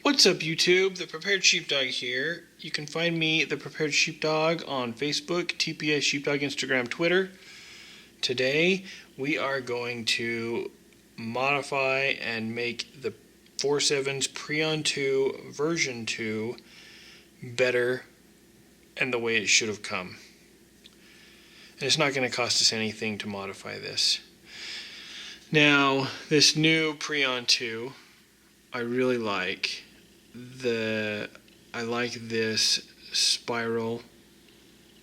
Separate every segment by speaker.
Speaker 1: What's up, YouTube? The Prepared Sheepdog here. You can find me, The Prepared Sheepdog, on Facebook, TPS Sheepdog, Instagram, Twitter. Today, we are going to modify and make the Foursevens Preon 2 version 2 better and the way it should have come. And it's not going to cost us anything to modify this. Now, this new Preon 2, I really like. I like this spiral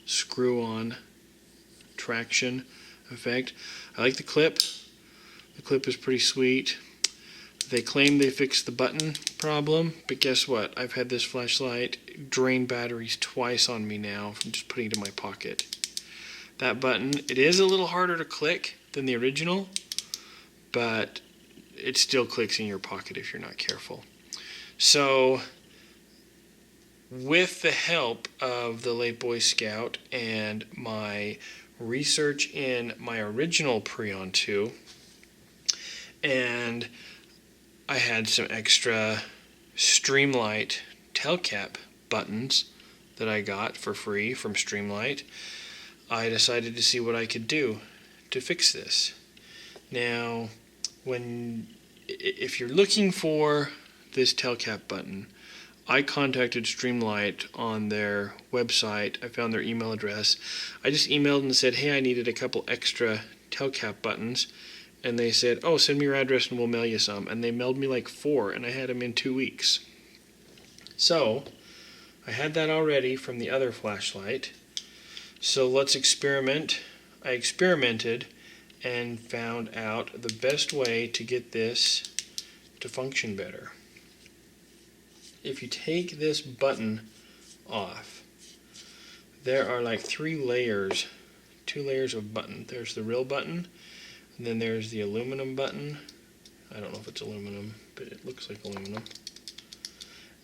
Speaker 1: screw-on traction effect. I like the clip. The clip is pretty sweet. They claim they fixed the button problem, but guess what? I've had this flashlight drain batteries twice on me now from just putting it in my pocket. That button, it is a little harder to click than the original, but it still clicks in your pocket if you're not careful. So, with the help of the late Boy Scout and my research in my original Preon 2, and I had some extra Streamlight Tailcap buttons that I got for free from Streamlight, I decided to see what I could do to fix this. Now, if you're looking for this Tailcap button, I contacted Streamlight on their website. I found their email address. I just emailed and said, hey, I needed a couple extra Tailcap buttons. And they said, oh, send me your address and we'll mail you some. And they mailed me like 4, and I had them in 2 weeks. So, I had that already from the other flashlight. So let's experiment. I experimented and found out the best way to get this to function better. If you take this button off, there are like 2 layers of button. There's the real button, and then there's the aluminum button. I don't know if it's aluminum, but it looks like aluminum.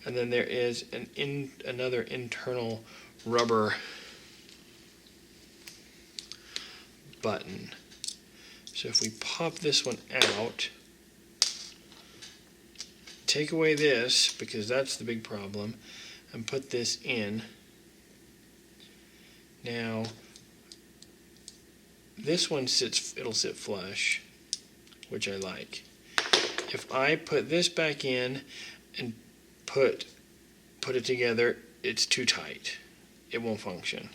Speaker 1: And then there is another internal rubber button. So if we pop this one out, take away this, because that's the big problem, and put this in. Now, this one it'll sit flush, which I like. If I put this back in and put it together, it's too tight. It won't function.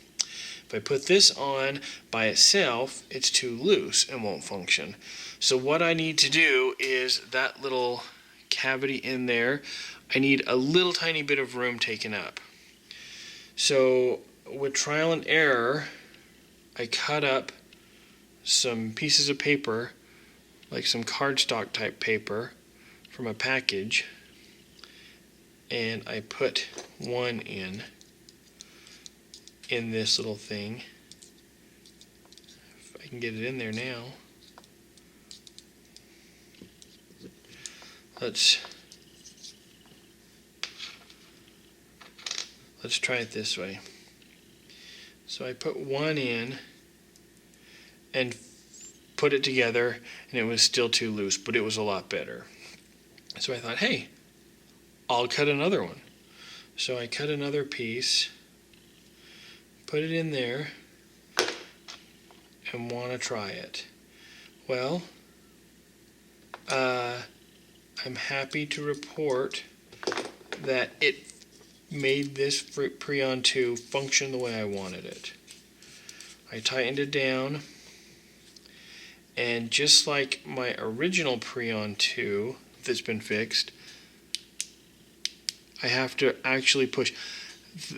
Speaker 1: If I put this on by itself, it's too loose and won't function. So what I need to do is that little cavity in there, I need a little tiny bit of room taken up. So with trial and error, I cut up some pieces of paper, like some cardstock type paper from a package, and I put one in this little thing. If I can get it in there now. Let's try it this way. So I put one in and put it together, and it was still too loose, but it was a lot better. So I thought, hey, I'll cut another one. So I cut another piece, put it in there, and want to try it. Well, I'm happy to report that it made this Preon 2 function the way I wanted it. I tightened it down, and just like my original Preon 2 that's been fixed, I have to actually push.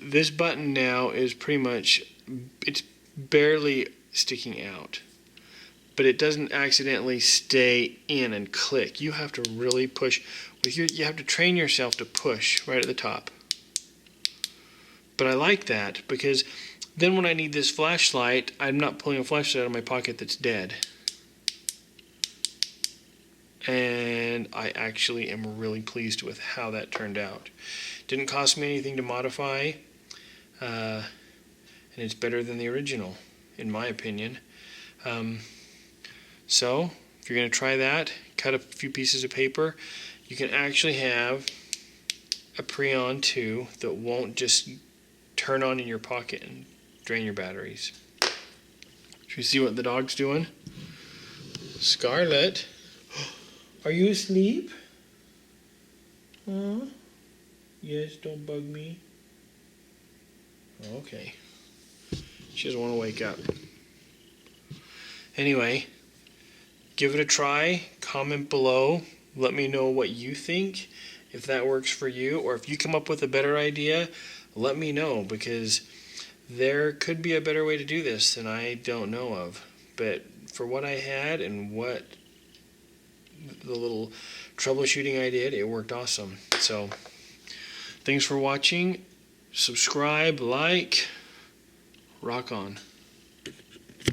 Speaker 1: This button now is pretty much, it's barely sticking out, but it doesn't accidentally stay in and click. You have to really push. You have to train yourself to push right at the top. But I like that, because then when I need this flashlight, I'm not pulling a flashlight out of my pocket that's dead. And I actually am really pleased with how that turned out. Didn't cost me anything to modify, and it's better than the original, in my opinion. So, if you're going to try that, cut a few pieces of paper. You can actually have a Preon 2 that won't just turn on in your pocket and drain your batteries. Should we see what the dog's doing? Scarlet, are you asleep? Huh? Yes, don't bug me. Okay. She doesn't want to wake up. Anyway, give it a try. Comment below. Let me know what you think. If that works for you, or if you come up with a better idea, let me know, because there could be a better way to do this than I don't know of. But for what I had and what the little troubleshooting I did, it worked awesome. So thanks for watching. Subscribe, like, rock on.